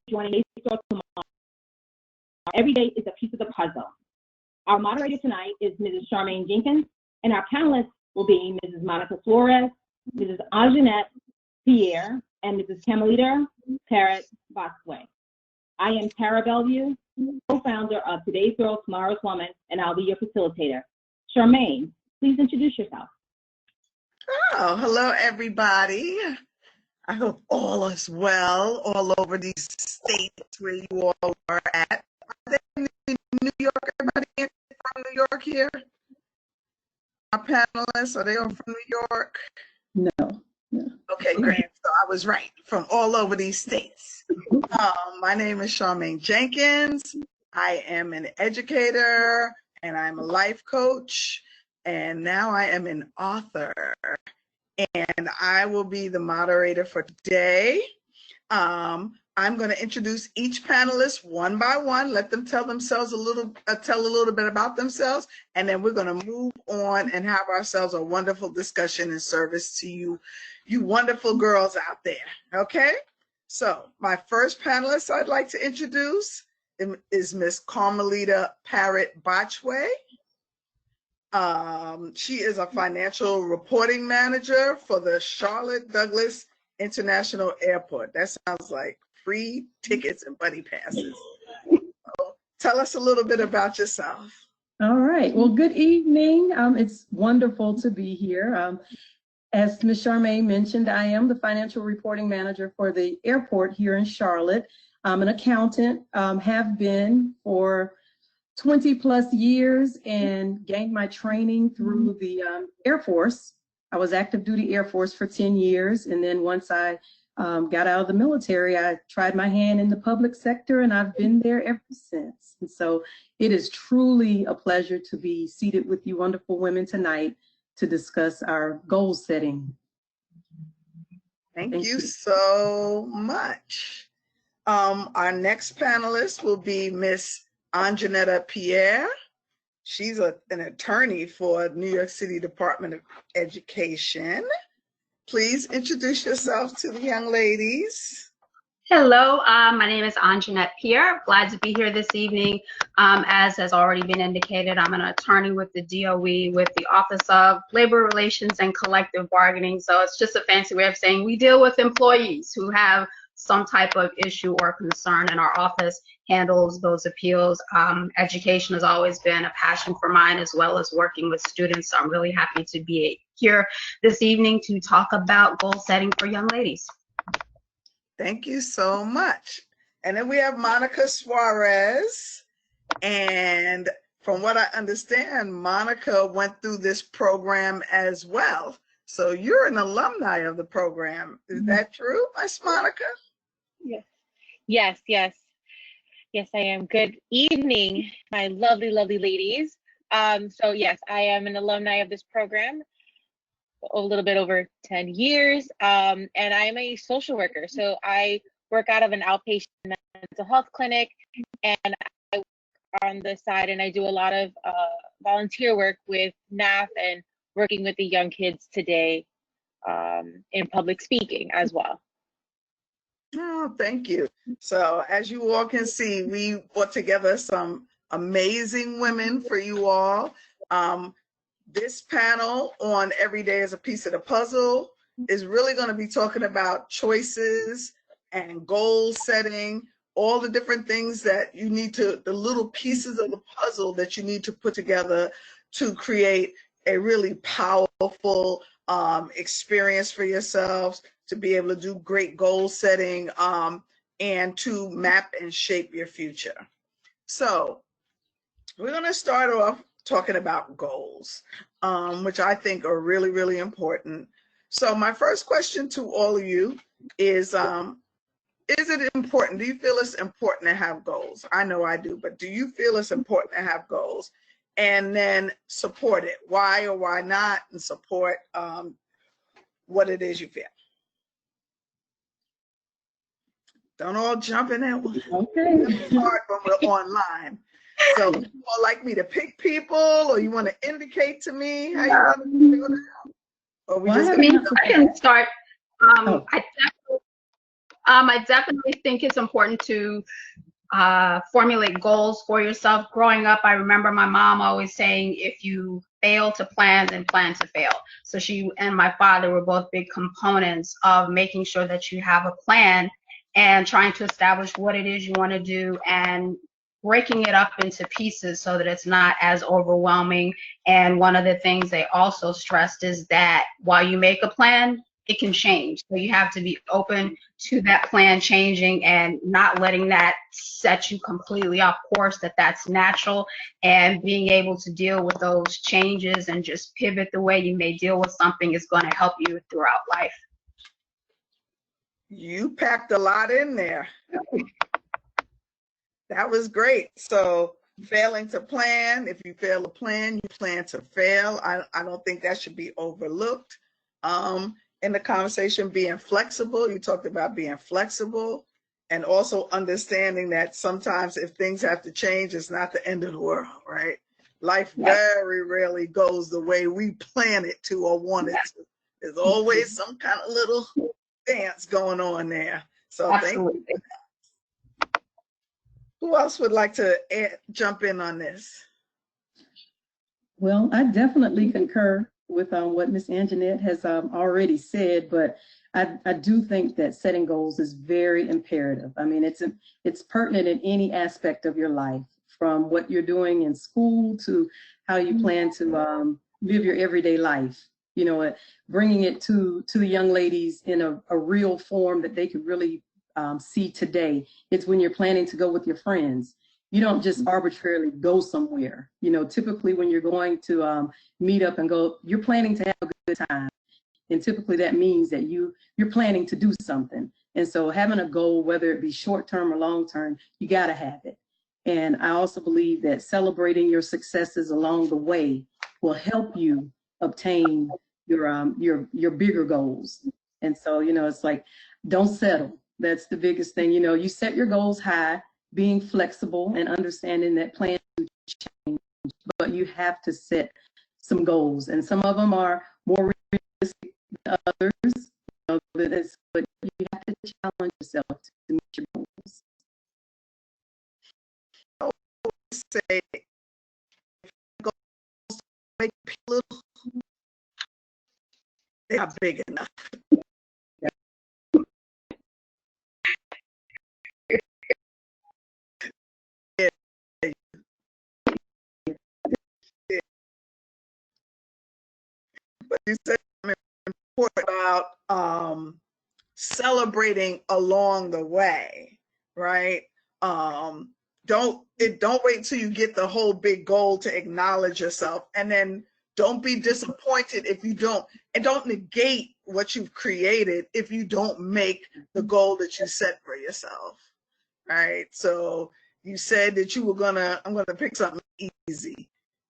joining me tomorrow. Every day is a piece of the puzzle. Our moderator tonight is Mrs. Charmaine Jenkins, and our panelists will be Mrs. Monica Flores, Mrs. Anjanette Pierre, and Mrs. Camelita Parrott Bosway. I am Tara Bellevue, co-founder of Today's Girl, Tomorrow's Woman, and I'll be your facilitator. Charmaine, please introduce yourself. Oh, hello, everybody. I hope all is well all over these states where you all are at. Are they in New York? Everybody from New York here? Our panelists, are they all from New York? No. Okay, great. So I was right, from all over these states. My name is Charmaine Jenkins. I am an educator and I'm a life coach. And now I am an author. And I will be the moderator for today. I'm going to introduce each panelist one by one, let them tell themselves a little bit about themselves, and then we're going to move on and have ourselves a wonderful discussion and service to you wonderful girls out there. Okay? So my first panelist I'd like to introduce is Miss Carmelita Parrott Bosway. She is a financial reporting manager for the Charlotte Douglas International Airport. That sounds like free tickets and buddy passes. So tell us a little bit about yourself. All right. Well, good evening. It's wonderful to be here. As Ms. Charmaine mentioned, I am the financial reporting manager for the airport here in Charlotte. I'm an accountant, have been for 20 plus years, and gained my training through the Air Force. I was active duty Air Force for 10 years. And then once I got out of the military, I tried my hand in the public sector, and I've been there ever since. And so it is truly a pleasure to be seated with you wonderful women tonight to discuss our goal setting. Thank you so much. Our next panelist will be Miss Anjanette Pierre. She's an attorney for New York City Department of Education. Please introduce yourself to the young ladies. Hello, my name is Anjanette Pierre. Glad to be here this evening. As has already been indicated, I'm an attorney with the DOE with the Office of Labor Relations and Collective Bargaining. So it's just a fancy way of saying we deal with employees who have some type of issue or concern, and our office handles those appeals. Education has always been a passion for mine, as well as working with students. So I'm really happy to be here this evening to talk about goal setting for young ladies. Thank you so much. And then we have Monica Suarez. And from what I understand, Monica went through this program as well. So you're an alumni of the program. Is that true, Miss Monica? Yes, I am. Good evening, my lovely, lovely ladies. So yes, I am an alumni of this program, a little bit over 10 years, and I am a social worker. So I work out of an outpatient mental health clinic, and I work on the side, and I do a lot of volunteer work with NAF and working with the young kids today in public speaking as well. Oh, thank you. So as you all can see, we put together some amazing women for you all. This panel on Every Day is a Piece of the Puzzle is really going to be talking about choices and goal setting, all the different things that you need to, the little pieces of the puzzle that you need to put together to create a really powerful experience for yourselves, to be able to do great goal setting and to map and shape your future. So we're going to start off talking about goals, which I think are really, really important. So my first question to all of you is it important? Do you feel it's important to have goals? I know I do, but do you feel it's important to have goals? And then support it. Why or why not? And support what it is you feel. Don't all jump in at once. Okay. It's hard when we're online. So you all like me to pick people, or you want to indicate to me how you want to do it? Or we just I can start. I definitely think it's important to formulate goals for yourself. Growing up, I remember my mom always saying, if you fail to plan, then plan to fail. So she and my father were both big components of making sure that you have a plan and trying to establish what it is you want to do and breaking it up into pieces so that it's not as overwhelming. And one of the things they also stressed is that while you make a plan, it can change. So you have to be open to that plan changing and not letting that set you completely off course, that's natural, and being able to deal with those changes and just pivot the way you may deal with something is going to help you throughout life. You packed a lot in there. That was great. So failing to plan, if you fail to plan, you plan to fail. I don't think that should be overlooked. In the conversation, being flexible, you talked about being flexible and also understanding that sometimes if things have to change, it's not the end of the world, right? Life very rarely goes the way we plan it to or want it to. There's always some kind of little dance going on there. So Absolutely. thank you. Who else would like to jump in on this? Well, I definitely concur with what Ms. Anjanette has already said, but I do think that setting goals is very imperative. I mean, it's pertinent in any aspect of your life, from what you're doing in school to how you plan to live your everyday life. You know, bringing it to the young ladies in a real form that they could really see today. It's when you're planning to go with your friends. You don't just arbitrarily go somewhere. You know, typically when you're going to meet up and go, you're planning to have a good time. And typically that means that you're planning to do something. And so having a goal, whether it be short-term or long-term, you got to have it. And I also believe that celebrating your successes along the way will help you obtain your bigger goals. And so, you know, it's like, don't settle. That's the biggest thing. You know, you set your goals high, being flexible and understanding that plans change, but you have to set some goals, and some of them are more realistic than others. You know, but you have to challenge yourself to meet your goals. I always say, goals make little, they are big enough. But you said something important about celebrating along the way, right? Don't wait till you get the whole big goal to acknowledge yourself, and then don't be disappointed if you don't, and don't negate what you've created if you don't make the goal that you set for yourself, right? So you said that you were I'm gonna pick something easy.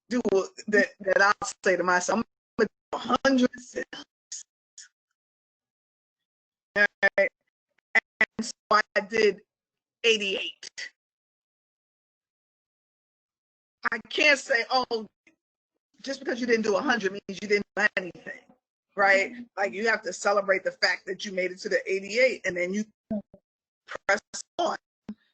Do that I'll say to myself, I'm gonna do 100 sit-ups. Right? And so I did 88. I can't say, oh, just because you didn't do 100 means you didn't do anything, right? Like, you have to celebrate the fact that you made it to the 88, and then you press on,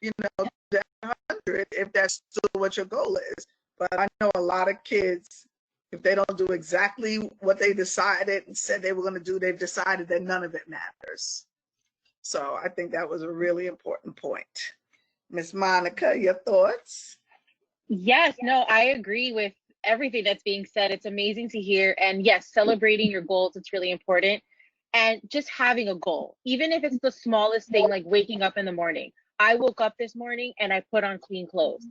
you know, to 100 if that's still what your goal is. But I know a lot of kids, if they don't do exactly what they decided and said they were going to do, they've decided that none of it matters. So I think that was a really important point. Miss Monica, your thoughts? Yes, no, I agree with everything that's being said. It's amazing to hear. And yes, celebrating your goals, it's really important. And just having a goal, even if it's the smallest thing, like waking up in the morning. I woke up this morning and I put on clean clothes.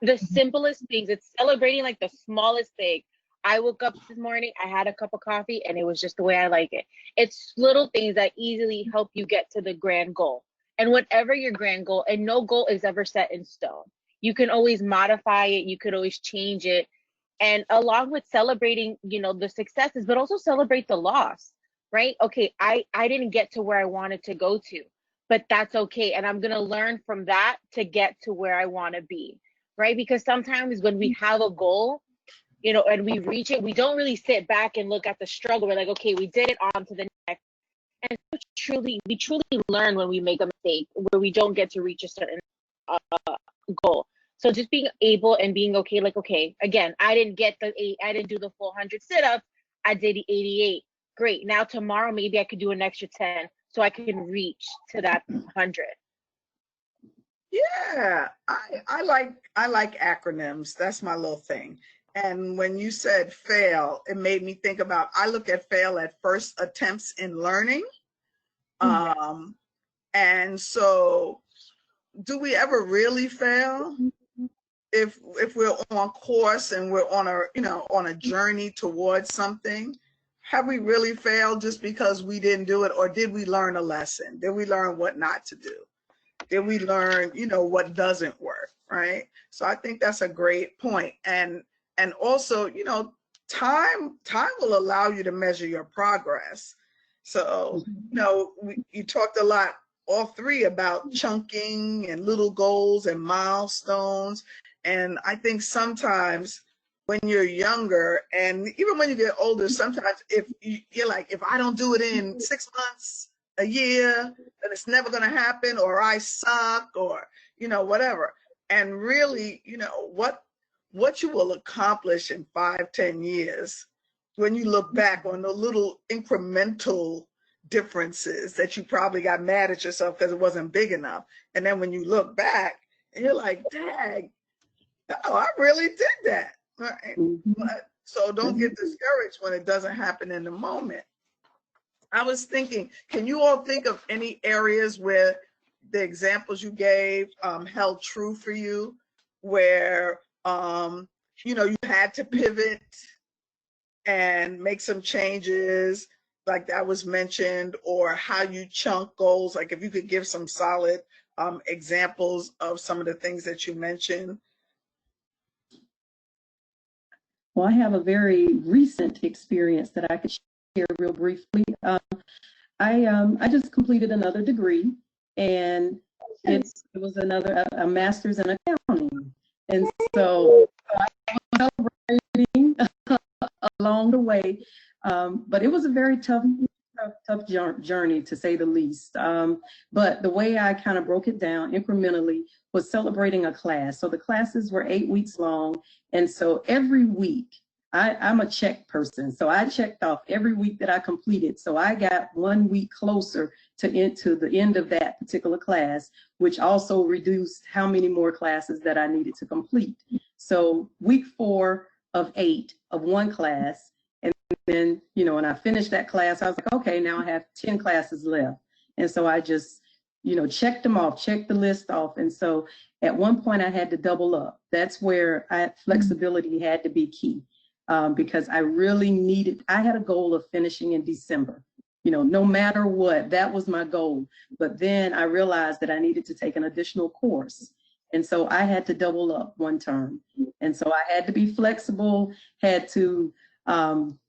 The simplest things, it's celebrating like the smallest thing. I woke up this morning, I had a cup of coffee, and it was just the way I like it. It's little things that easily help you get to the grand goal. And whatever your grand goal, and no goal is ever set in stone. You can always modify it, you could always change it. And along with celebrating, you know, the successes, but also celebrate the loss, right? Okay, I didn't get to where I wanted to go to, but that's okay. And I'm gonna learn from that to get to where I wanna be, right? Because sometimes when we have a goal, you know, and we reach it, we don't really sit back and look at the struggle. We're like, okay, we did it, on to the next. And we truly learn when we make a mistake, where we don't get to reach a certain goal. So just being able and being okay, like, okay, again, I didn't do the full 100 sit-ups. I did 88. Great. Now tomorrow, maybe I could do an extra 10 so I can reach to that 100. Yeah, I like acronyms. That's my little thing. And when you said fail, it made me think about, I look at fail at first attempts in learning. And so do we ever really fail? If we're on course and we're on a journey towards something, have we really failed just because we didn't do it? Or did we learn a lesson? Did we learn what not to do? Did we learn, what doesn't work, right? So I think that's a great point. And also, time will allow you to measure your progress. So, you talked a lot, all three, about chunking and little goals and milestones. And I think sometimes when you're younger, and even when you get older, sometimes if you're like, if I don't do it in 6 months, a year, then it's never going to happen, or I suck, or whatever. And really, what you will accomplish in 5-10 years, when you look back on the little incremental differences that you probably got mad at yourself because it wasn't big enough, and then when you look back and you're like, dang, oh, I really did that, right? So don't get discouraged when it doesn't happen in the moment. I was thinking, can you all think of any areas where the examples you gave held true for you, where you had to pivot and make some changes, like that was mentioned, or how you chunk goals? Like if you could give some solid examples of some of the things that you mentioned. Well, I have a very recent experience that I could share real briefly. I just completed another degree, and it was a master's in accounting. And so I was celebrating along the way, but it was a very tough journey, to say the least. But the way I kind of broke it down incrementally was celebrating a class. So the classes were 8 weeks long, and so every week, I'm a check person, so I checked off every week that I completed. So I got 1 week closer to the end of that particular class, which also reduced how many more classes that I needed to complete. So week 4 of 8 of one class, and then, when I finished that class, I was like, okay, now I have 10 classes left. And so I just, checked them off, checked the list off. And so at one point I had to double up. That's where flexibility had to be key. Because I really I had a goal of finishing in December, no matter what, that was my goal. But then I realized that I needed to take an additional course. And so I had to double up one term. And so I had to be flexible, had to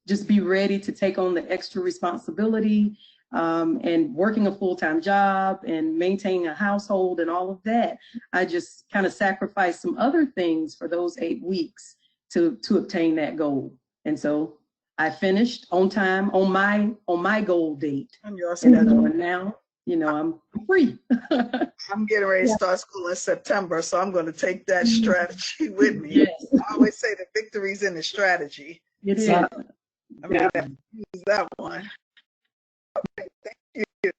just be ready to take on the extra responsibility, and working a full-time job and maintaining a household and all of that. I just kind of sacrificed some other things for those 8 weeks to obtain that goal. And so I finished on time on my goal date. On your schedule. And now, I'm free. I'm getting ready to start school in September, so I'm going to take that strategy with me. Yes. I always say the victory's in the strategy. It is. So, I'm going to use that one. Okay, thank you.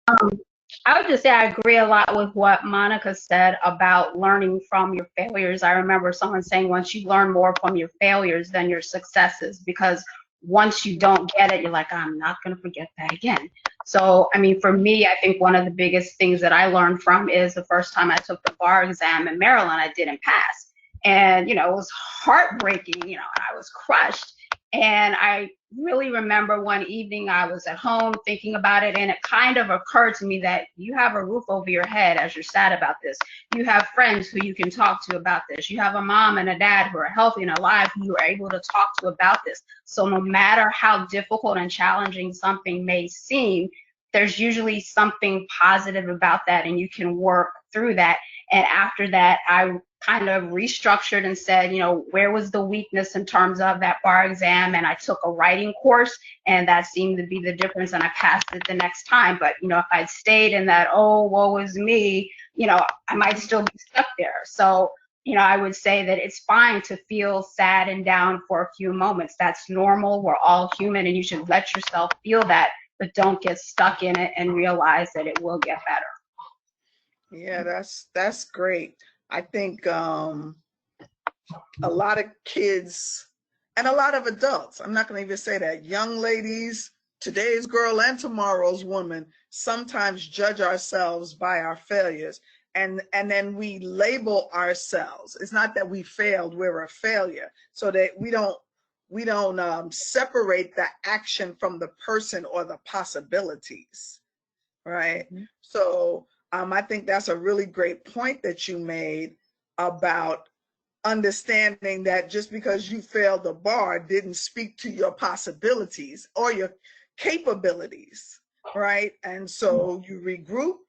I would just say I agree a lot with what Monica said about learning from your failures. I remember someone saying once you learn more from your failures than your successes, because once you don't get it, you're like, I'm not going to forget that again. So, I mean, for me, I think one of the biggest things that I learned from is the first time I took the bar exam in Maryland, I didn't pass. And, it was heartbreaking, and I was crushed. And I really remember one evening I was at home thinking about it, and it kind of occurred to me that you have a roof over your head as you're sad about this. You have friends who you can talk to about this. You have a mom and a dad who are healthy and alive who you are able to talk to about this. So no matter how difficult and challenging something may seem, there's usually something positive about that, and you can work through that. And after that, I kind of restructured and said, you know, where was the weakness in terms of that bar exam? And I took a writing course, and that seemed to be the difference, and I passed it the next time. But, you know, if I'd stayed in that, oh, woe is me, you know, I might still be stuck there. So, you know, I would say that it's fine to feel sad and down for a few moments. That's normal. We're all human, and you should let yourself feel that, but don't get stuck in it and realize that it will get better. Yeah, that's great. I think a lot of kids and a lot of adults, I'm not going to even say that, young ladies, today's girl and tomorrow's woman, sometimes judge ourselves by our failures. And then we label ourselves. It's not that we failed, we're a failure. So that we don't separate the action from the person or the possibilities, right? Mm-hmm. So I think that's a really great point that you made about understanding that just because you failed the bar didn't speak to your possibilities or your capabilities, right? And so you regroup,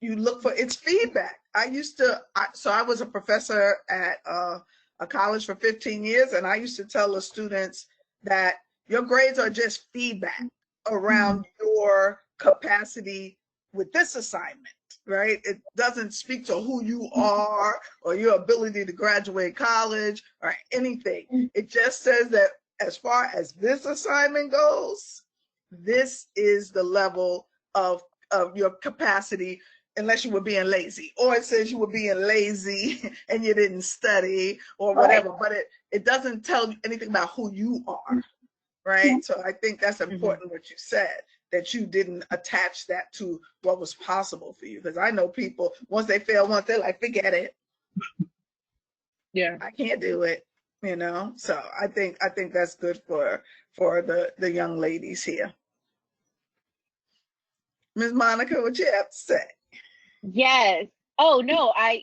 you look for its feedback. I was a professor at a college for 15 years, and I used to tell the students that your grades are just feedback around your capacity with this assignment, right? It doesn't speak to who you are or your ability to graduate college or anything. It just says that as far as this assignment goes, this is the level of your capacity, unless you were being lazy, or it says you were being lazy and you didn't study or whatever, right. But it doesn't tell you anything about who you are, right? So I think that's important what you said, that you didn't attach that to what was possible for you. Because I know people, once they fail once, they're like, forget it. Yeah, I can't do it, you know? So I think that's good for the young ladies here. Ms. Monica, what you have to say? Yes. Oh no, I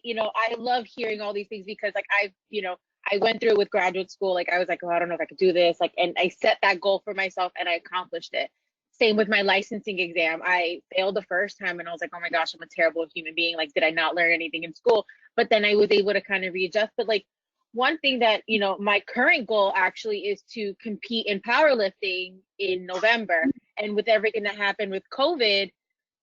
love hearing all these things because like I went through it with graduate school. Like I was like, oh, I don't know if I could do this. Like, and I set that goal for myself and I accomplished it. Same with my licensing exam. I failed the first time and I was like, oh my gosh, I'm a terrible human being. Like, did I not learn anything in school? But then I was able to kind of readjust. But like one thing that, my current goal actually is to compete in powerlifting in November. And with everything that happened with COVID,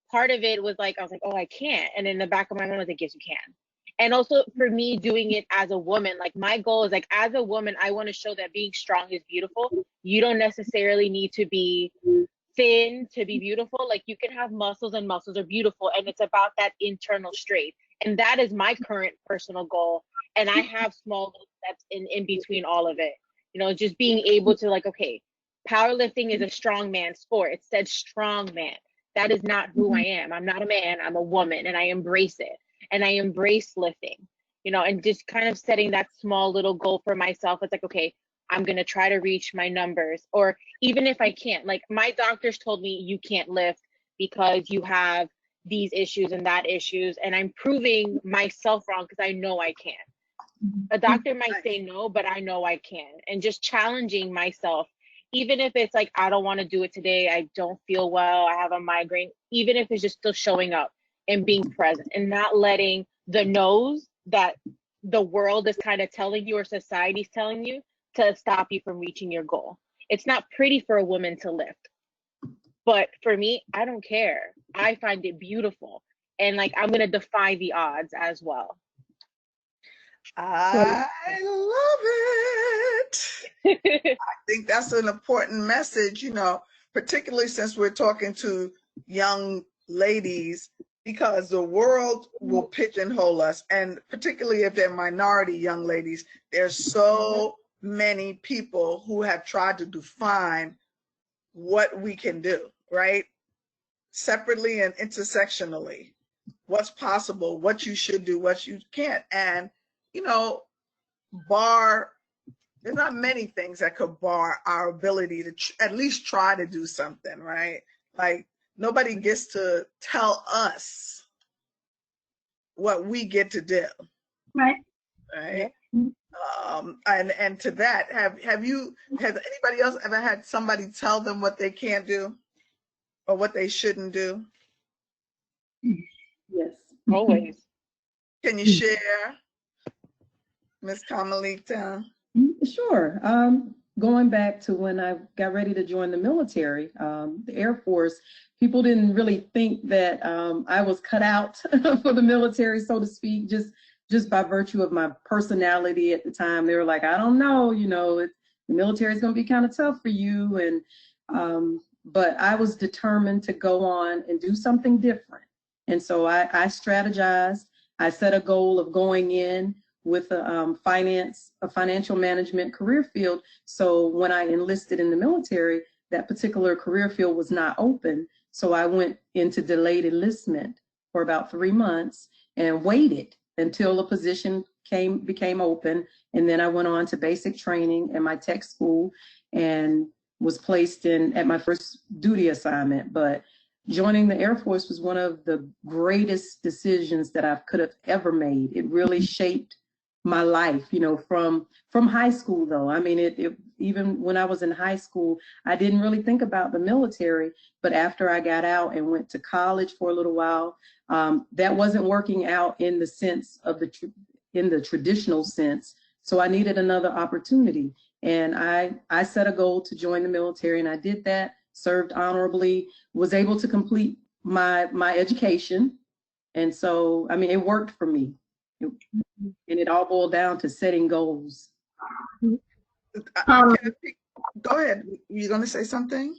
part of it was like, I was like, oh, I can't. And in the back of my mind, I was like, yes, you can. And also for me doing it as a woman, like my goal is like, as a woman, I want to show that being strong is beautiful. You don't necessarily need to be thin to be beautiful. Like you can have muscles and muscles are beautiful. And it's about that internal strength. And that is my current personal goal. And I have small steps in between all of it, just being able to like, okay, powerlifting is a strong man sport. It said strong man. That is not who I am. I'm not a man, I'm a woman, and I embrace it. And I embrace lifting, and just kind of setting that small little goal for myself. It's like, okay, I'm going to try to reach my numbers. Or even if I can't, like my doctors told me you can't lift because you have these issues and that issues. And I'm proving myself wrong because I know I can. A doctor might say no, but I know I can. And just challenging myself, even if it's like, I don't want to do it today, I don't feel well, I have a migraine, even if it's just still showing up and being present and not letting the no's that the world is kind of telling you or society's telling you to stop you from reaching your goal. It's not pretty for a woman to lift, but for me, I don't care. I find it beautiful. And like, I'm going to defy the odds as well. I love it. I think that's an important message, particularly since we're talking to young ladies, because the world will pigeonhole us. And particularly if they're minority young ladies, there's so many people who have tried to define what we can do, right? Separately and intersectionally, what's possible, what you should do, what you can't. And there's not many things that could bar our ability to at least try to do something, right? Like nobody gets to tell us what we get to do. Right. Right. And to that, has anybody else ever had somebody tell them what they can't do or what they shouldn't do? Yes. Always. Can you share? Ms. Kamalita? Sure. Going back to when I got ready to join the military, the Air Force, people didn't really think that I was cut out for the military, so to speak, just by virtue of my personality at the time. They were like, I don't know, the military is going to be kind of tough for you. But I was determined to go on and do something different. And so I strategized. I set a goal of going in with a financial management career field. So when I enlisted in the military, that particular career field was not open. So I went into delayed enlistment for about 3 months and waited until a position became open. And then I went on to basic training at my tech school and was placed at my first duty assignment. But joining the Air Force was one of the greatest decisions that I could have ever made. It really shaped my life, from high school though. I mean, it even when I was in high school, I didn't really think about the military, but after I got out and went to college for a little while, that wasn't working out in the sense of in the traditional sense. So I needed another opportunity. And I set a goal to join the military, and I did that, served honorably, was able to complete my education. And so, I mean, it worked for me. And it all boiled down to setting goals. Go ahead. You're going to say something?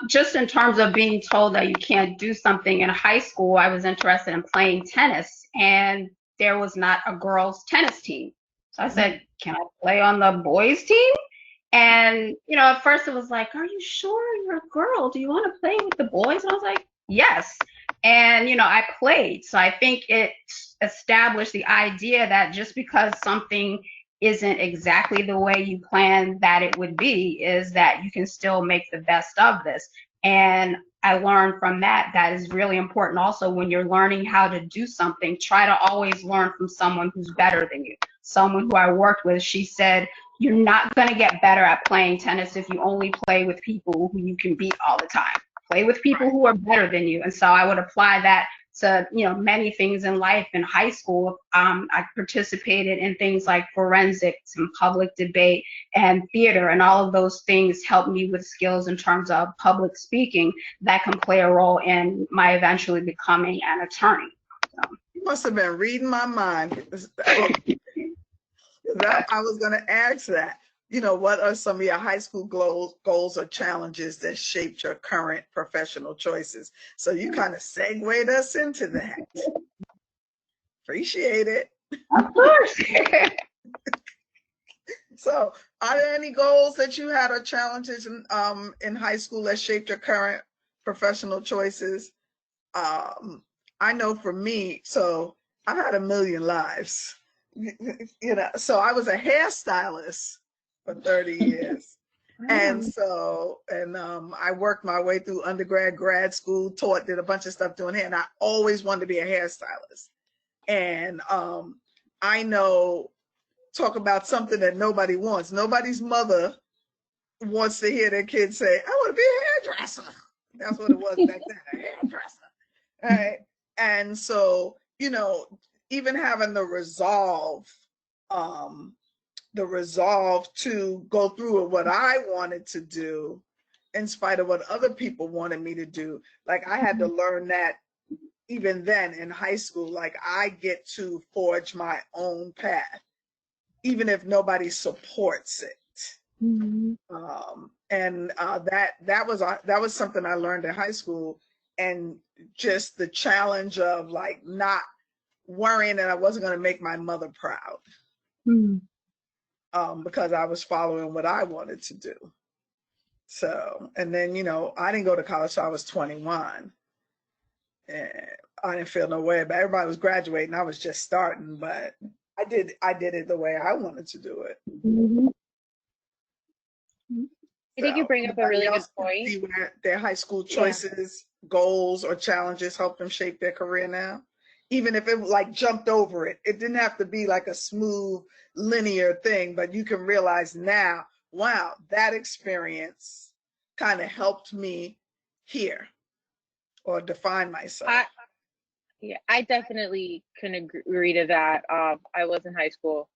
Just in terms of being told that you can't do something in high school, I was interested in playing tennis, and there was not a girls' tennis team. So I said, can I play on the boys' team? And, at first it was like, are you sure you're a girl? Do you want to play with the boys? And I was like, yes. And, I played. So I think it established the idea that just because something isn't exactly the way you planned that it would be, is that you can still make the best of this. And I learned from that is really important. Also, when you're learning how to do something, try to always learn from someone who's better than you. Someone who I worked with, she said, you're not going to get better at playing tennis if you only play with people who you can beat all the time. Play with people who are better than you. And so I would apply that to many things in life. In high school, I participated in things like forensics and public debate and theater, and all of those things helped me with skills in terms of public speaking that can play a role in my eventually becoming an attorney. So. You must have been reading my mind. I was going to ask that. What are some of your high school goals or challenges that shaped your current professional choices? So you kind of segued us into that. Appreciate it. Of course. So are there any goals that you had or challenges in high school that shaped your current professional choices? I know for me, so I've had a million lives. So I was a hairstylist for 30 years. And so, I worked my way through undergrad, grad school, did a bunch of stuff doing hair, and I always wanted to be a hairstylist. And I know, talk about something that nobody wants. Nobody's mother wants to hear their kids say, I want to be a hairdresser. That's what it was back then, a hairdresser. All right. And so, even having the resolve to go through with what I wanted to do in spite of what other people wanted me to do. Like I had to learn that even then in high school, like I get to forge my own path, even if nobody supports it. Mm-hmm. That was something I learned in high school, and just the challenge of like not worrying that I wasn't going to make my mother proud. Mm-hmm. Because I was following what I wanted to do. So, and then, I didn't go to college till I was 21. And I didn't feel no way, but everybody was graduating. I was just starting, but I did it the way I wanted to do it. Mm-hmm. I think you bring up a really good point. See where their high school choices, goals, or challenges help them shape their career now. Even if it like jumped over it, it didn't have to be like a smooth, linear thing, but you can realize now, wow, that experience kind of helped me here or define myself. I definitely can agree to that. I was in high school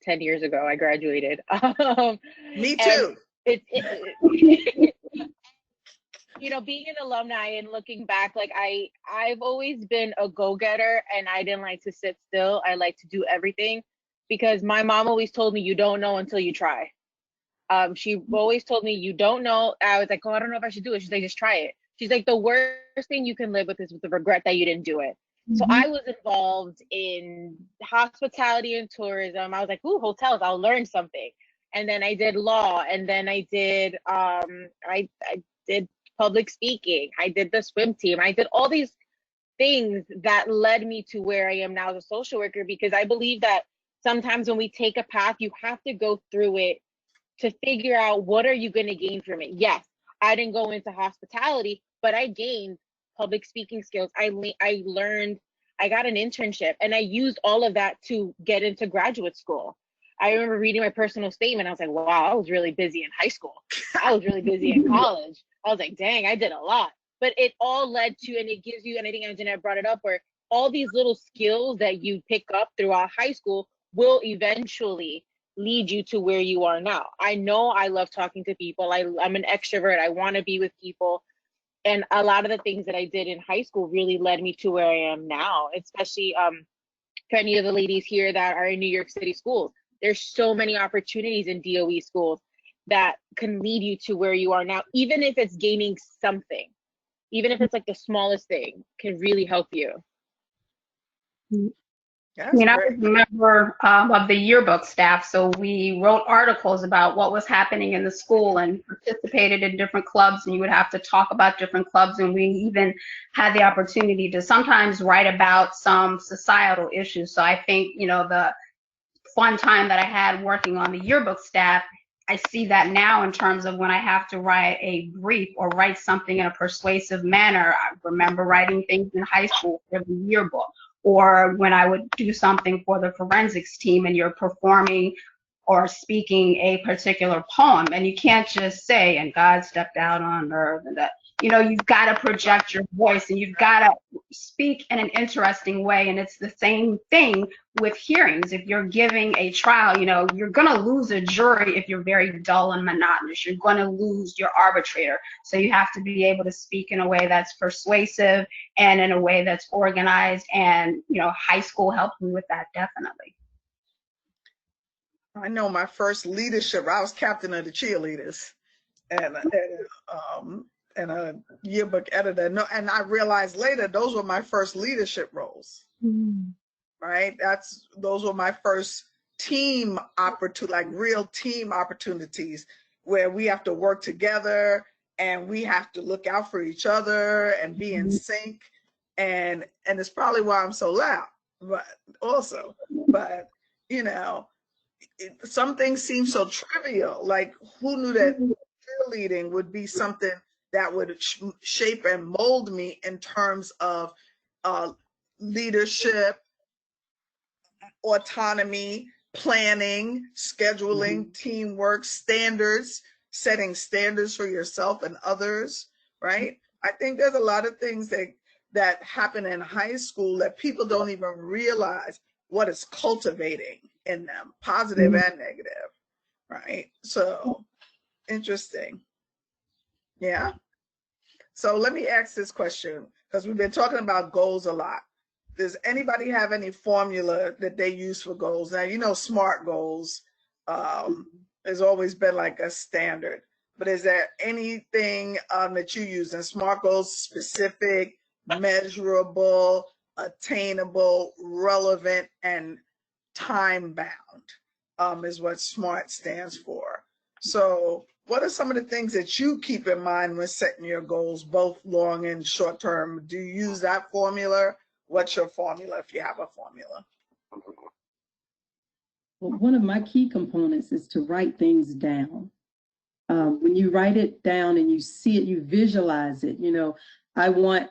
10 years ago. I graduated. Me And too. you know, being an alumni and looking back, like I've always been a go-getter, and I didn't like to sit still. I like to do everything, because my mom always told me, you don't know until you try. She always told me, you don't know. I was like, oh, I don't know if I should do it. She's like, just try it. She's like, the worst thing you can live with is with the regret that you didn't do it. So I was involved in hospitality and tourism. I was like, ooh, hotels, I'll learn something. And then I did law, and then I did I did public speaking. I did the swim team. I did all these things that led me to where I am now as a social worker, because I believe that sometimes when we take a path, you have to go through it to figure out what are you going to gain from it. Yes, I didn't go into hospitality, but I gained public speaking skills. I learned, I got an internship, and I used all of that to get into graduate school. I remember reading my personal statement. I was like, wow, I was really busy in high school. I was really busy in college. I was like, dang, I did a lot. But it all led to, and it gives you, and I think Anjanette brought it up, where all these little skills that you pick up throughout high school will eventually lead you to where you are now. I know I love talking to people. I'm an extrovert. I want to be with people. And a lot of the things that I did in high school really led me to where I am now, especially for any of the ladies here that are in New York City schools. There's so many opportunities in DOE schools that can lead you to where you are now, even if it's gaining something, even if it's like the smallest thing, can really help you. I mean, I was a member of the yearbook staff, so we wrote articles about what was happening in the school and participated in different clubs, and you would have to talk about different clubs, and we even had the opportunity to sometimes write about some societal issues. So I think, you know, the fun time that I had working on the yearbook staff, I see that now in terms of when I have to write a brief or write something in a persuasive manner. I remember writing things in high school for the yearbook, or when I would do something for the forensics team and you're performing or speaking a particular poem, and you can't just say, and God stepped out on earth, and that, you know, you've got to project your voice and you've got to speak in an interesting way. And it's the same thing with hearings. If you're giving a trial, you know, you're going to lose a jury if you're very dull and monotonous. You're going to lose your arbitrator. So you have to be able to speak in a way that's persuasive and in a way that's organized. And, you know, high school helped me with that, definitely. I know my first leadership, I was captain of the cheerleaders and a yearbook editor. No, and I realized later those were my first leadership roles. Right? Those were my first team opportunity, like real team opportunities, where we have to work together and we have to look out for each other and be in sync. And it's probably why I'm so loud, but you know, some things seem so trivial. Like, who knew that cheerleading would be something that would shape and mold me in terms of leadership, autonomy, planning, scheduling, teamwork, standards, setting standards for yourself and others, right? I think there's a lot of things that happen in high school that people don't even realize what it's cultivating in them, positive and negative, right? So interesting. Yeah. So let me ask this question, because we've been talking about goals a lot. Does anybody have any formula that they use for goals? Now, you know, SMART goals has always been like a standard, but is there anything that you use in SMART goals? Specific, measurable, attainable, relevant, and time bound is what SMART stands for. So what are some of the things that you keep in mind when setting your goals, both long and short term? Do you use that formula? What's your formula if you have a formula? Well, one of my key components is to write things down. When you write it down and you see it, you visualize it. You know, I want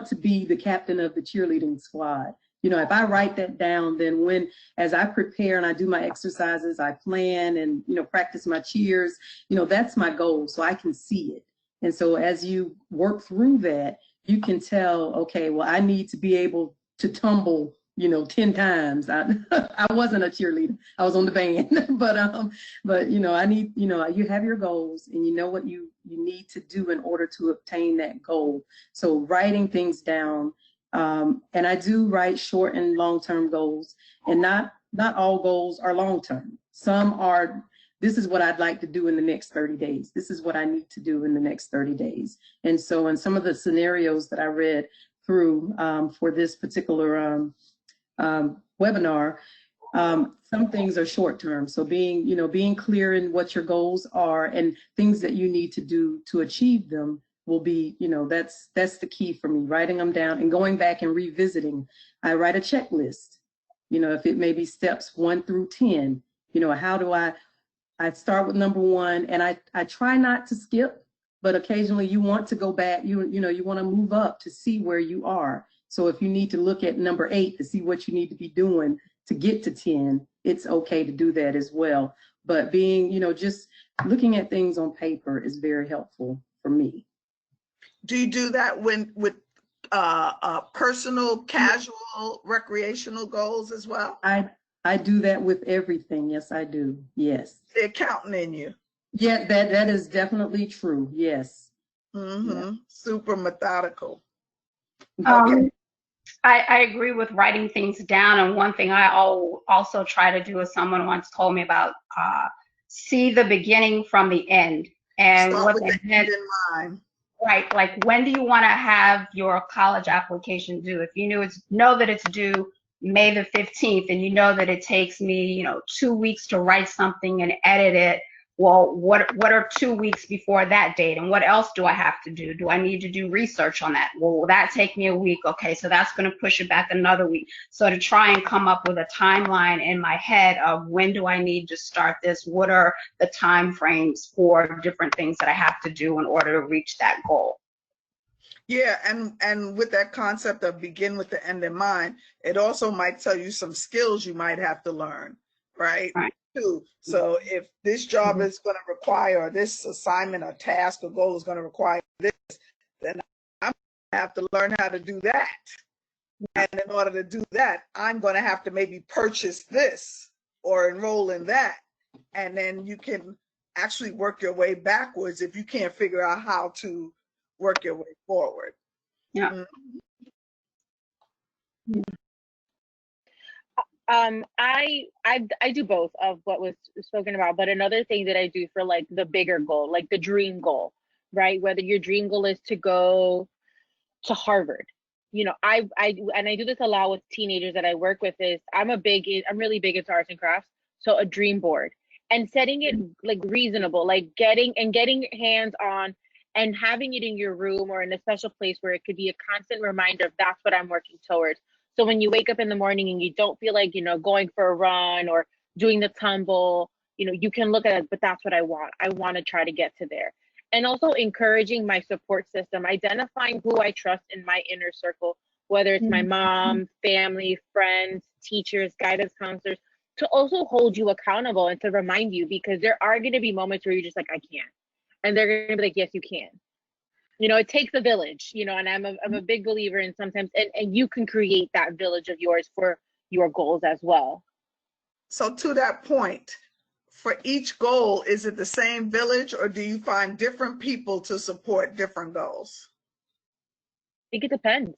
to be the captain of the cheerleading squad. You know, if I write that down, then as I prepare and I do my exercises, I plan and, you know, practice my cheers, you know, that's my goal, so I can see it. And so as you work through that, you can tell, okay, well, I need to be able to tumble 10 times. I wasn't a cheerleader. I was on the band, but I need, you have your goals and you know what you need to do in order to obtain that goal. So writing things down, and I do write short and long-term goals, and not all goals are long-term. Some are, this is what I'd like to do in the next 30 days. This is what I need to do in the next 30 days. And so in some of the scenarios that I read through for this particular webinar, some things are short term. So being clear in what your goals are and things that you need to do to achieve them will be, that's the key for me, writing them down and going back and revisiting. I write a checklist, if it may be steps 1 through 10, how do I start with number 1, and I try not to skip, but occasionally you want to go back, you want to move up to see where you are. So if you need to look at number 8 to see what you need to be doing to get to 10, it's okay to do that as well. But being, just looking at things on paper is very helpful for me. Do you do that with personal, casual, recreational goals as well? I do that with everything. Yes, I do. Yes. The accountant in you. Yeah, that is definitely true. Yes. Mm-hmm. Yeah. Super methodical. Okay. I agree with writing things down. And one thing I also try to do is, someone once told me about, see the beginning from the end. And start what with the end in mind. Right. Like, when do you want to have your college application due? If you know that it's due May the 15th, and you know that it takes me, 2 weeks to write something and edit it. Well, what are 2 weeks before that date? And what else do I have to do? Do I need to do research on that? Well, will that take me a week? Okay, so that's going to push it back another week. So to try and come up with a timeline in my head of when do I need to start this? What are the time frames for different things that I have to do in order to reach that goal? Yeah, and with that concept of begin with the end in mind, it also might tell you some skills you might have to learn, right? Too. So if this job is going to require, or this assignment or task or goal is going to require this, then I'm going to have to learn how to do that. And in order to do that, I'm going to have to maybe purchase this or enroll in that. And then you can actually work your way backwards if you can't figure out how to work your way forward. Yeah. Mm-hmm. I do both of what was spoken about, but another thing that I do for like the bigger goal, like the dream goal, right? Whether your dream goal is to go to Harvard, I do this a lot with teenagers that I work with. Is I'm really big into arts and crafts, so a dream board and setting it like reasonable, like getting hands on and having it in your room or in a special place where it could be a constant reminder of that's what I'm working towards. So when you wake up in the morning and you don't feel like, going for a run or doing the tumble, you can look at it, but that's what I want. I want to try to get to there. And also encouraging my support system, identifying who I trust in my inner circle, whether it's my mom, family, friends, teachers, guidance counselors, to also hold you accountable and to remind you, because there are going to be moments where you're just like, I can't. And they're going to be like, yes, you can. It takes a village, and I'm a big believer in sometimes, and you can create that village of yours for your goals as well. So to that point, for each goal, is it the same village, or do you find different people to support different goals? I think it depends.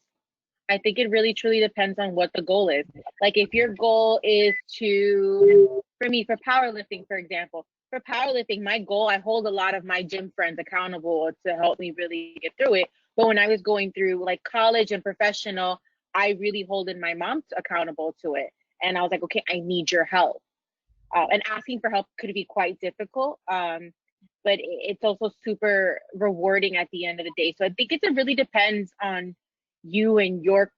I think it really truly depends on what the goal is. Like if your goal is for me, for powerlifting, for example, for powerlifting, my goal, I hold a lot of my gym friends accountable to help me really get through it. But when I was going through like college and professional, I really holded my mom accountable to it. And I was like, okay, I need your help. And asking for help could be quite difficult. But it's also super rewarding at the end of the day. So I think it really depends on you and your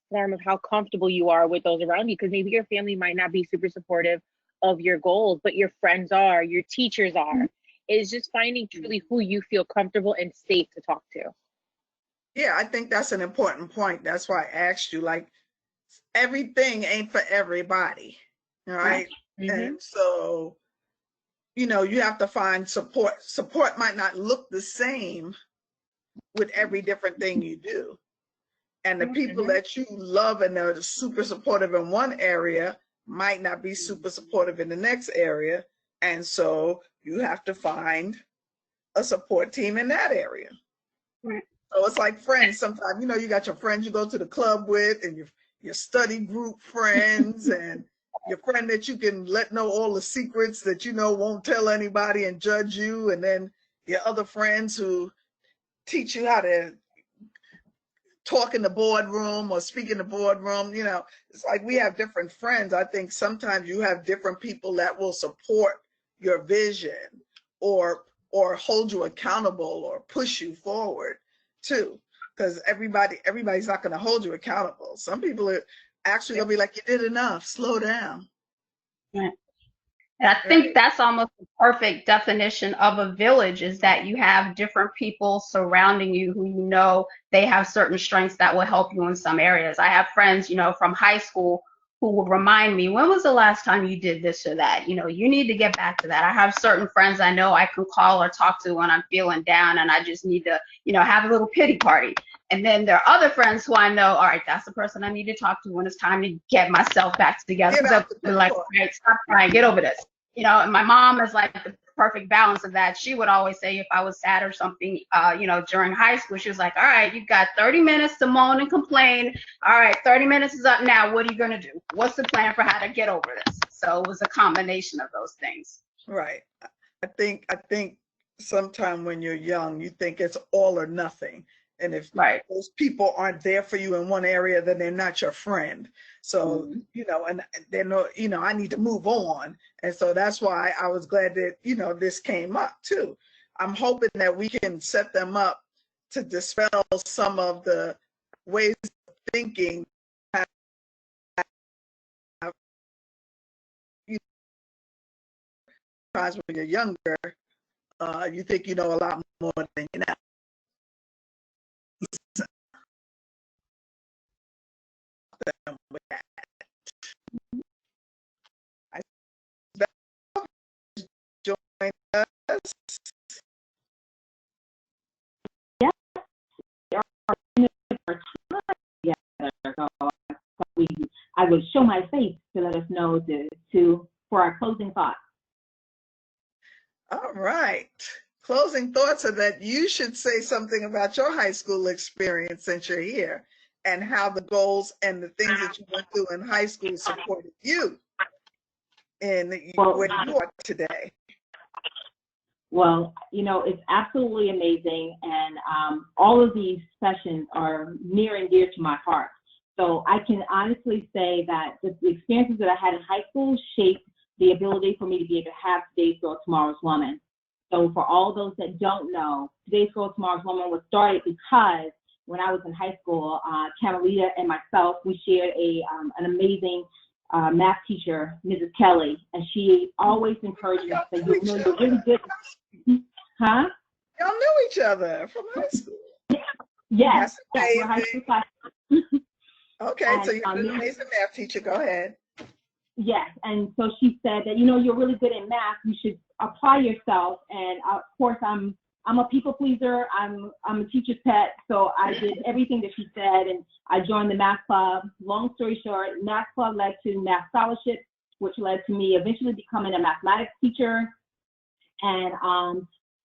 form of how comfortable you are with those around you, because maybe your family might not be super supportive of your goals, but your friends are, your teachers are. It's just finding truly who you feel comfortable and safe to talk to. Yeah, I think that's an important point. That's why I asked you, like, everything ain't for everybody, right? And so, you have to find support. Support might not look the same with every different thing you do. And the people that you love and are super supportive in one area might not be super supportive in the next area. And so you have to find a support team in that area. Right. So it's like friends. Sometimes, you know, you got your friends you go to the club with, and your study group friends, and your friend that you can let know all the secrets that you know won't tell anybody and judge you. And then your other friends who teach you how to talk in the boardroom or speak in the boardroom. You know, it's like we have different friends. I think sometimes you have different people that will support your vision or hold you accountable or push you forward too. Because everybody's not going to hold you accountable. Some people are actually going to be like, you did enough, slow down. Right. And I think that's almost the perfect definition of a village, is that you have different people surrounding you who you know they have certain strengths that will help you in some areas. I have friends, you know, from high school who will remind me, when was the last time you did this or that? You know, you need to get back to that. I have certain friends I know I can call or talk to when I'm feeling down and I just need to, you know, have a little pity party. And then there are other friends who I know, all right, that's the person I need to talk to when it's time to get myself back together. Because they're like, all right, stop crying, get over this. You know, and my mom is like the perfect balance of that. She would always say if I was sad or something, you know, during high school, she was like, all right, you've got 30 minutes to moan and complain. All right, 30 minutes is up now. What are you going to do? What's the plan for how to get over this? So it was a combination of those things. Right. I think sometime when you're young, you think it's all or nothing. And if those people aren't there for you in one area, then they're not your friend. So, you know, and they know, you know, I need to move on. And so that's why I was glad that, you know, this came up too. I'm hoping that we can set them up to dispel some of the ways of thinking. Times when you're younger, you think you know a lot more than you know. I join us. Yes, I would show my face to let us know for our closing thoughts. All right. Closing thoughts are that you should say something about your high school experience since you're here, and how the goals and the things that you went through in high school supported you in where you are today. Well, you know, it's absolutely amazing, and all of these sessions are near and dear to my heart. So I can honestly say that the experiences that I had in high school shaped the ability for me to be able to have Today's Girl, Tomorrow's Woman. So for all those that don't know, Today's Girl, Tomorrow's Woman was started because when I was in high school, Camelita and myself, we shared an amazing math teacher, Mrs. Kelly, and she always encouraged us that you're really good. Huh? Y'all knew each other from high school. Yes. We're high school class. Okay, and, so you're an amazing math teacher. Go ahead. Yes, and so she said that, you know, you're really good at math. You should apply yourself. And of course, I'm a people pleaser. I'm a teacher's pet. So I did everything that she said, and I joined the math club. Long story short, math club led to math scholarship, which led to me eventually becoming a mathematics teacher. And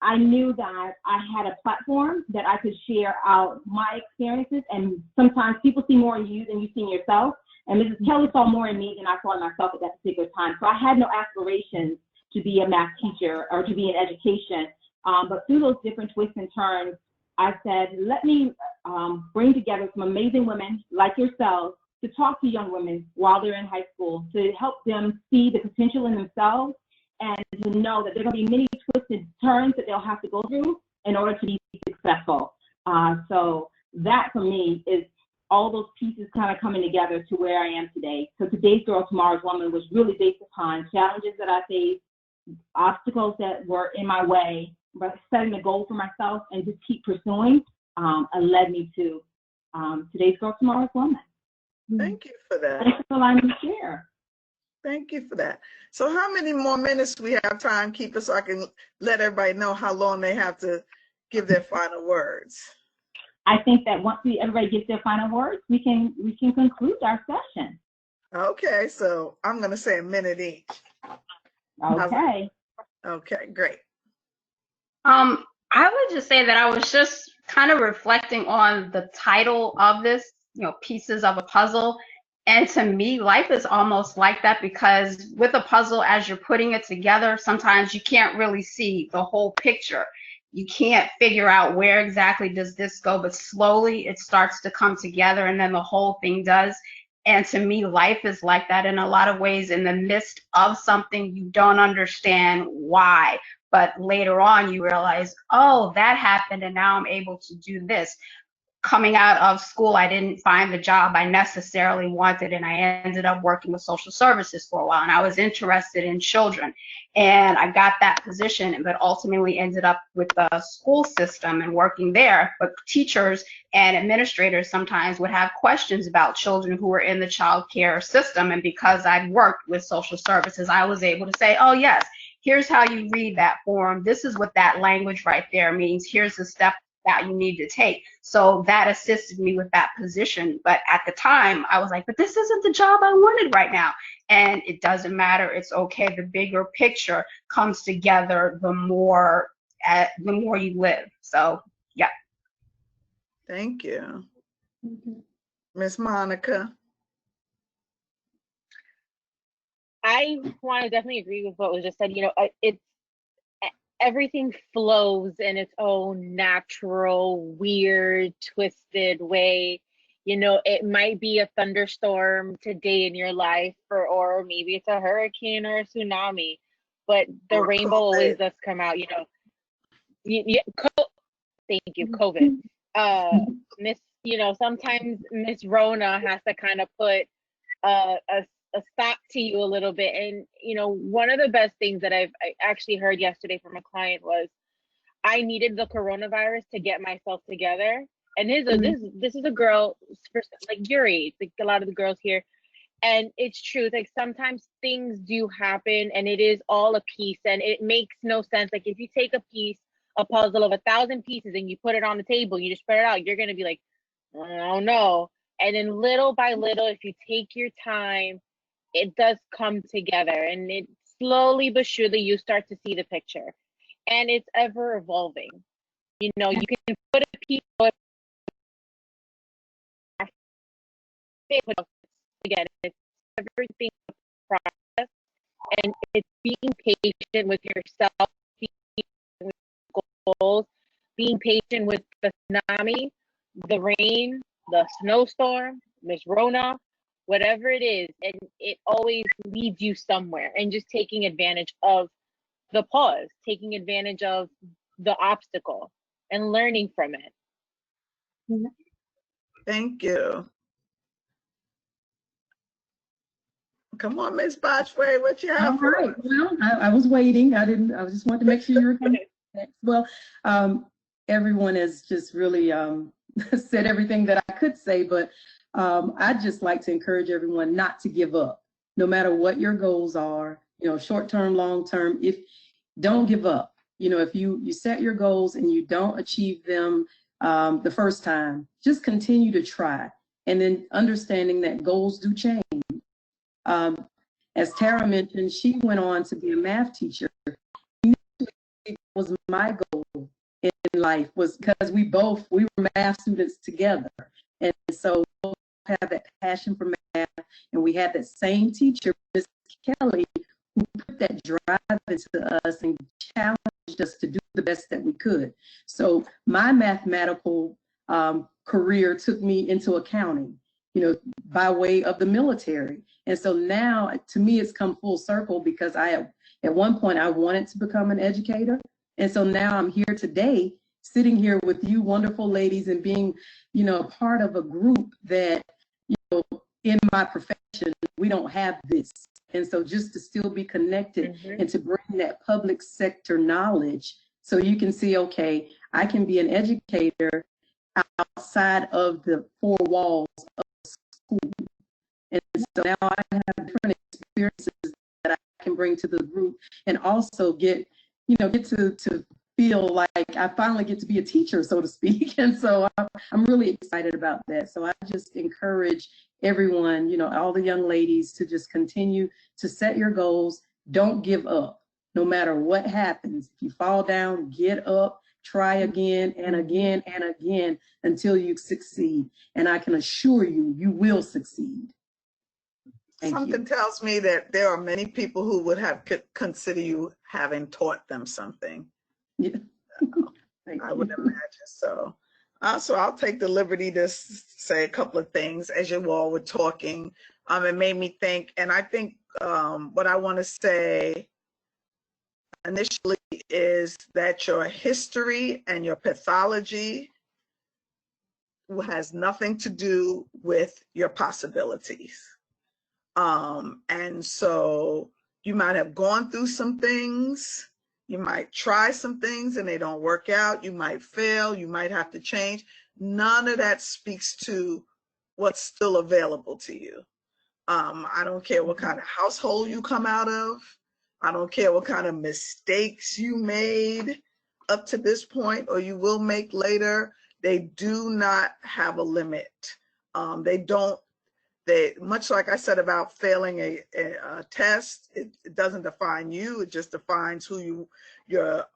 I knew that I had a platform that I could share out my experiences. And sometimes people see more in you than you see in yourself. And Mrs. Kelly saw more in me than I saw in myself at that particular time. So I had no aspirations to be a math teacher or to be in education. But through those different twists and turns, I said, let me bring together some amazing women like yourselves to talk to young women while they're in high school, to help them see the potential in themselves and to know that there are going to be many twists and turns that they'll have to go through in order to be successful. So that for me is all those pieces kind of coming together to where I am today. So Today's Girl, Tomorrow's Woman was really based upon challenges that I faced, obstacles that were in my way, but setting a goal for myself and just keep pursuing led me to Today's Girl, Tomorrow's Woman. Thank you for that. Thanks for allowing me to share. Thank you for that. So how many more minutes we have time, keep us, so I can let everybody know how long they have to give their final words? I think that once everybody gets their final words, we can conclude our session. Okay, so I'm going to say a minute each. Okay. Okay, great. I would just say that I was just kind of reflecting on the title of this, pieces of a puzzle. And to me, life is almost like that, because with a puzzle, as you're putting it together, sometimes you can't really see the whole picture. You can't figure out where exactly does this go, but slowly it starts to come together, and then the whole thing does. And to me, life is like that in a lot of ways. In the midst of something, you don't understand why, but later on you realize, oh, that happened, and now I'm able to do this. Coming out of school, I didn't find the job I necessarily wanted, and I ended up working with social services for a while, and I was interested in children, and I got that position, but ultimately ended up with the school system and working there. But teachers and administrators sometimes would have questions about children who were in the child care system, and because I'd worked with social services, I was able to say, oh yes, here's how you read that form, this is what that language right there means, here's the step that you need to take. So that assisted me with that position. But at the time, I was like, but this isn't the job I wanted right now. And it doesn't matter. It's okay. The bigger picture comes together the more you live. So, yeah. Thank you. Miss Monica. I want to definitely agree with what was just said. It's everything flows in its own natural, weird, twisted way. It might be a thunderstorm today in your life, or maybe it's a hurricane or a tsunami, but the rainbow always does come out. Thank you, COVID. Sometimes Miss Rona has to kind of put a stop to you a little bit. And one of the best things that I actually heard yesterday from a client was, I needed the coronavirus to get myself together. And this is a girl like your age, like a lot of the girls here, and it's true. Like sometimes things do happen, and it is all a piece, and it makes no sense. Like if you take a puzzle of 1,000 pieces, and you put it on the table, you just spread it out, you're gonna be like, I don't know. And then little by little, if you take your time, it does come together, and it slowly but surely you start to see the picture, and it's ever evolving. You can put a piece again, it's everything process, and it's being patient with yourself, being patient with goals, being patient with the tsunami, the rain, the snowstorm, Miss Rona, whatever it is, and it always leads you somewhere. And just taking advantage of the pause, taking advantage of the obstacle, and learning from it. Thank you. Come on, Miss Botchway, what you have? All right. Well, I was waiting. I just wanted to make sure you were coming next. Well, everyone has just really said everything that I could say, but I'd just like to encourage everyone not to give up, no matter what your goals are, short term, long term. If don't give up, if you set your goals and you don't achieve them the first time, just continue to try, and then understanding that goals do change. As Tara mentioned, she went on to be a math teacher. It was my goal in life, was because we were math students together. And so we both have that passion for math, and we had that same teacher, Miss Kelly, who put that drive into us and challenged us to do the best that we could. So my mathematical career took me into accounting, by way of the military. And so now, to me, it's come full circle, because at one point I wanted to become an educator. And so now I'm here today, sitting here with you wonderful ladies, and being, a part of a group that, in my profession, we don't have this. And so just to still be connected, and to bring that public sector knowledge, so you can see, okay, I can be an educator outside of the four walls of school. And so now I have different experiences that I can bring to the group, and also get to feel like I finally get to be a teacher, so to speak. And so I'm really excited about that. So I just encourage everyone, you know, all the young ladies to just continue to set your goals. Don't give up, no matter what happens. If you fall down, get up, try again and again and again until you succeed. And I can assure you, you will succeed. Something tells me that there are many people who would have consider you having taught them something. Yeah. I would imagine so. So I'll take the liberty to say a couple of things as you all were talking. It made me think, and I think what I want to say initially is that your history and your pathology has nothing to do with your possibilities. And so you might have gone through some things, you might try some things and they don't work out, you might fail, you might have to change. None of that speaks to what's still available to you. I don't care what kind of household you come out of. I don't care what kind of mistakes you made up to this point or you will make later. They do not have a limit. They, much like I said about failing a test, it doesn't define you. It just defines who your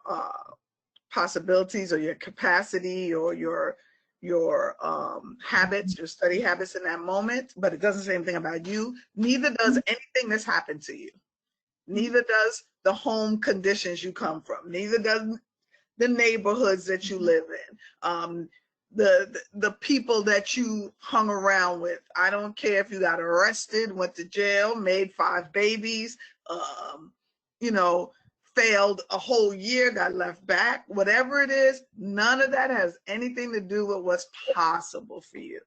possibilities or your capacity or your habits, your study habits in that moment. But it doesn't say anything about you. Neither does anything that's happened to you. Neither does the home conditions you come from. Neither does the neighborhoods that you live in. The people that you hung around with. I don't care if you got arrested, went to jail, made 5 babies, you know, failed a whole year, got left back, whatever it is, none of that has anything to do with what's possible for you.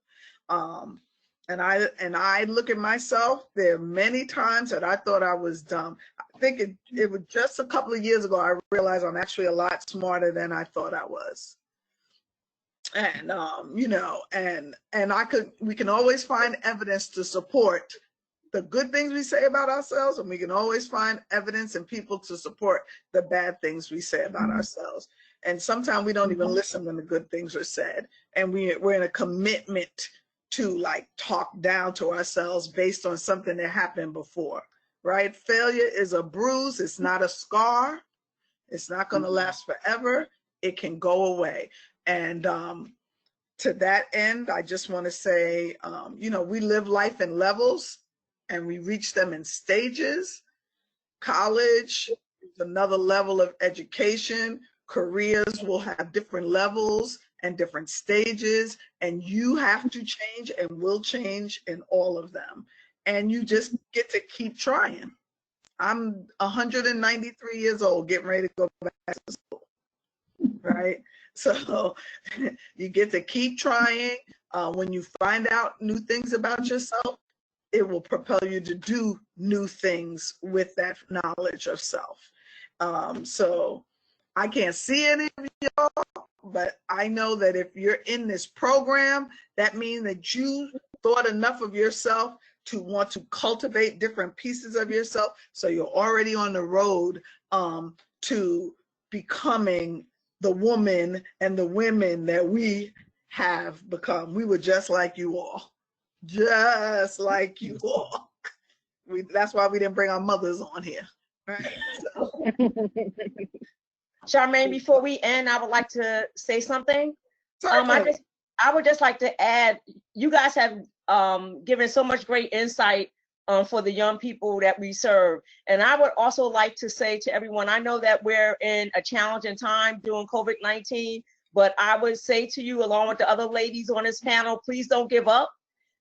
And I look at myself, there are many times that I thought I was dumb. I think it was just a couple of years ago, I realized I'm actually a lot smarter than I thought I was. And you know, and we can always find evidence to support the good things we say about ourselves, and we can always find evidence and people to support the bad things we say about ourselves. And sometimes we don't even listen when the good things are said, and we're in a commitment to like talk down to ourselves based on something that happened before, right? Failure is a bruise, it's not a scar. It's not going to last forever. It can go away. And to that end, I just want to say, you know, we live life in levels and we reach them in stages. College is another level of education. Careers will have different levels and different stages, and you have to change and will change in all of them. And you just get to keep trying. I'm 193 years old, getting ready to go back to school, right? So you get to keep trying. When you find out new things about yourself, it will propel you to do new things with that knowledge of self. So I can't see any of y'all, but I know that if you're in this program, that means that you thought enough of yourself to want to cultivate different pieces of yourself. So you're already on the road to becoming the woman and the women that we have become. We were just like you all. Just like you all. That's why we didn't bring our mothers on here. Right? So. Charmaine, before we end, I would like to say something. Certainly. I would just like to add, you guys have given so much great insight for the young people that we serve. And I would also like to say to everyone, I know that we're in a challenging time during COVID-19, but I would say to you, along with the other ladies on this panel, please don't give up.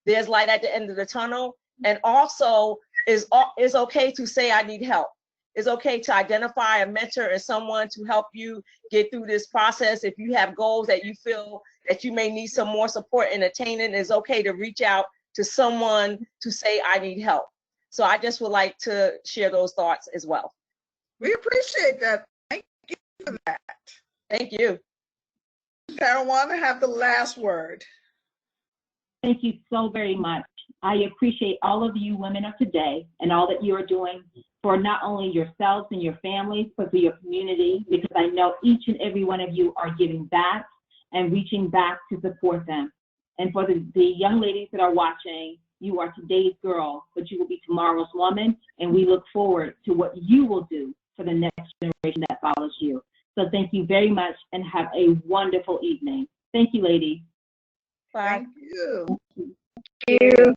There's light at the end of the tunnel. And also, it's okay to say I need help. It's okay to identify a mentor and someone to help you get through this process. If you have goals that you feel that you may need some more support in attaining, it's okay to reach out to someone to say I need help. So I just would like to share those thoughts as well. We appreciate that. Thank you for that. Thank you. Caruana, have the last word. Thank you so very much. I appreciate all of you women of today and all that you are doing for not only yourselves and your families, but for your community, because I know each and every one of you are giving back and reaching back to support them. And for the young ladies that are watching, you are today's girl, but you will be tomorrow's woman, and we look forward to what you will do for the next generation that follows you. So thank you very much, and have a wonderful evening. Thank you, ladies. Bye. Thank you. Thank you.